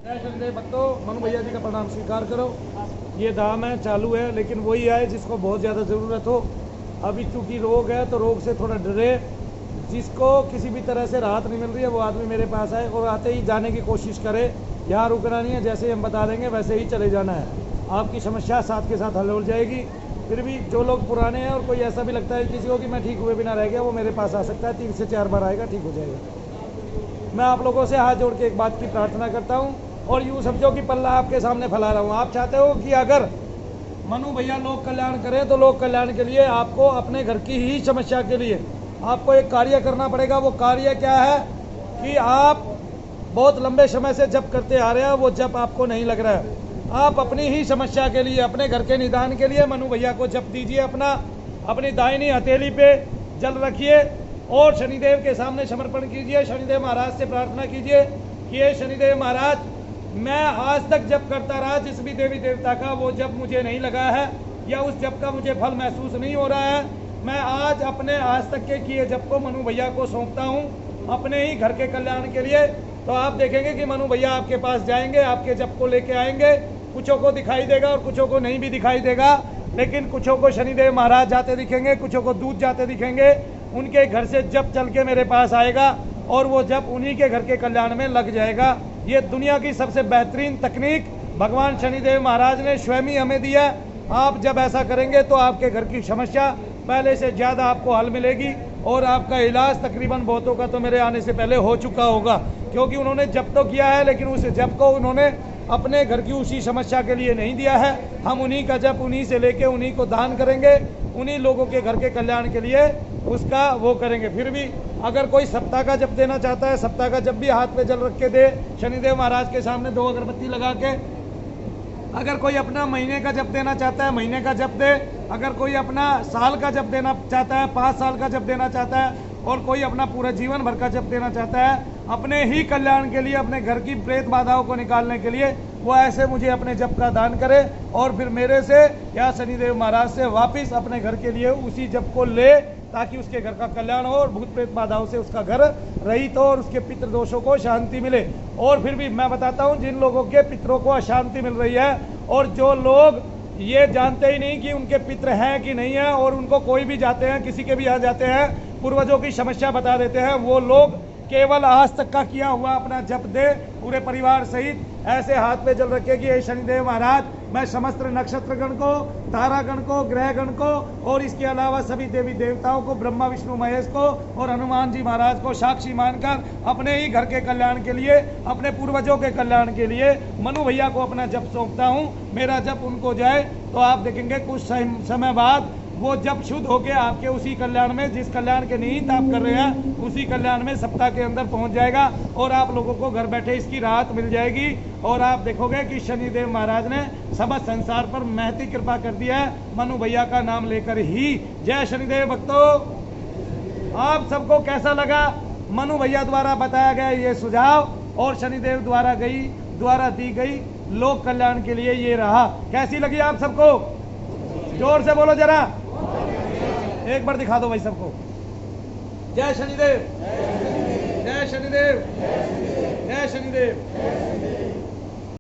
जय शनिदेव भक्तों, मनु भैया जी का प्रणाम स्वीकार करो। ये धाम है, चालू है, लेकिन वही आए जिसको बहुत ज़्यादा ज़रूरत हो। अभी चूंकि रोग है तो रोग से थोड़ा डरे, जिसको किसी भी तरह से राहत नहीं मिल रही है वो आदमी मेरे पास आए और आते ही जाने की कोशिश करे। यहाँ रुकना नहीं है, जैसे ही हम बता देंगे वैसे ही चले जाना है। आपकी समस्या साथ के साथ हल हो जाएगी। फिर भी जो लोग पुराने हैं और कोई ऐसा भी लगता है किसी को कि मैं ठीक हुए बिना रह गया, वो मेरे पास आ सकता है। 3 से 4 बार आएगा, ठीक हो जाएगा। मैं आप लोगों से हाथ जोड़ के एक बात की प्रार्थना करता हूँ और यूँ समझो कि पल्ला आपके सामने फैला रहा हूँ। आप चाहते हो कि अगर मनु भैया लोक कल्याण करें तो लोक कल्याण के लिए आपको अपने घर की ही समस्या के लिए आपको एक कार्य करना पड़ेगा। वो कार्य क्या है कि आप बहुत लंबे समय से जप करते आ रहे हैं, वो जप आपको नहीं लग रहा है। आप अपनी ही समस्या के लिए, अपने घर के निदान के लिए मनु भैया को जप दीजिए। अपनी दाहिनी हथेली पे जल रखिए और शनिदेव के सामने समर्पण कीजिए। शनिदेव महाराज से प्रार्थना कीजिए कि ये शनिदेव महाराज, मैं आज तक जप करता रहा, जिस भी देवी देवता का वो जप मुझे नहीं लगा है या उस जप का मुझे फल महसूस नहीं हो रहा है, मैं आज अपने आज तक के किए जप को मनु भैया को सौंपता हूँ अपने ही घर के कल्याण के लिए। तो आप देखेंगे कि मनु भैया आपके पास जाएंगे, आपके जप को लेके आएंगे। कुछों को दिखाई देगा और कुछों को नहीं भी दिखाई देगा, लेकिन कुछों को शनिदेव महाराज जाते दिखेंगे, कुछों को दूध जाते दिखेंगे। उनके घर से जप चल के मेरे पास आएगा और वो जप उन्हीं के घर के कल्याण में लग जाएगा। ये दुनिया की सबसे बेहतरीन तकनीक भगवान शनिदेव महाराज ने स्वयं ही हमें दिया। आप जब ऐसा करेंगे तो आपके घर की समस्या पहले से ज़्यादा आपको हल मिलेगी और आपका इलाज तकरीबन बहुतों का तो मेरे आने से पहले हो चुका होगा, क्योंकि उन्होंने जप तो किया है लेकिन उस जप को उन्होंने अपने घर की उसी समस्या के लिए नहीं दिया है। हम उन्हीं का जप उन्हीं से लेके उन्हीं को दान करेंगे, उन्हीं लोगों के घर के कल्याण के लिए उसका वो करेंगे। फिर भी अगर कोई सप्ताह का जप देना चाहता है, सप्ताह का जब भी हाथ पे जल रख के दे, शनिदेव महाराज के सामने 2 अगरबत्ती लगा के। अगर कोई अपना महीने का जप देना चाहता है, महीने का जप दे। अगर कोई अपना साल का जप देना चाहता है, 5 साल का जप देना चाहता है, और कोई अपना पूरा जीवन भर का जप देना चाहता है अपने ही कल्याण के लिए, अपने घर की प्रेत बाधाओं को निकालने के लिए, वो ऐसे मुझे अपने जप का दान करे और फिर मेरे से या शनिदेव महाराज से वापिस अपने घर के लिए उसी जप को ले, ताकि उसके घर का कल्याण हो और भूत प्रेत बाधाओं से उसका घर रहित हो और उसके पितृ दोषों को शांति मिले। और फिर भी मैं बताता हूँ, जिन लोगों के पितरों को अशांति मिल रही है और जो लोग ये जानते ही नहीं कि उनके पितृ हैं कि नहीं है, और उनको कोई भी जाते हैं, किसी के भी यहाँ जाते हैं, पूर्वजों की समस्या बता देते हैं, वो लोग केवल आज तक का किया हुआ अपना जप दे पूरे परिवार सहित। ऐसे हाथ पे जल रखे कि हे शनिदेव महाराज, मैं समस्त नक्षत्रगण को, तारागण को, ग्रहगण को और इसके अलावा सभी देवी देवताओं को, ब्रह्मा विष्णु महेश को और हनुमान जी महाराज को साक्षी मानकर अपने ही घर के कल्याण के लिए, अपने पूर्वजों के कल्याण के लिए मनु भैया को अपना जप सौंपता हूँ। मेरा जप उनको जाए तो आप देखेंगे कुछ समय बाद वो जब शुद्ध होके आपके उसी कल्याण में, जिस कल्याण के निहित आप कर रहे हैं, उसी कल्याण में सप्ताह के अंदर पहुंच जाएगा और आप लोगों को घर बैठे इसकी राहत मिल जाएगी। और आप देखोगे कि शनिदेव महाराज ने समस्त संसार पर महती कृपा कर दिया है मनु भैया का नाम लेकर ही। जय शनिदेव भक्तों, आप सबको कैसा लगा मनु भैया द्वारा बताया गया ये सुझाव और शनिदेव द्वारा दी गई लोक कल्याण के लिए ये रहा? कैसी लगी आप सबको? जोर से बोलो जरा, एक बार दिखा दो भाई सबको। जय शनिदेव, जय शनिदेव, जय शनिदेव।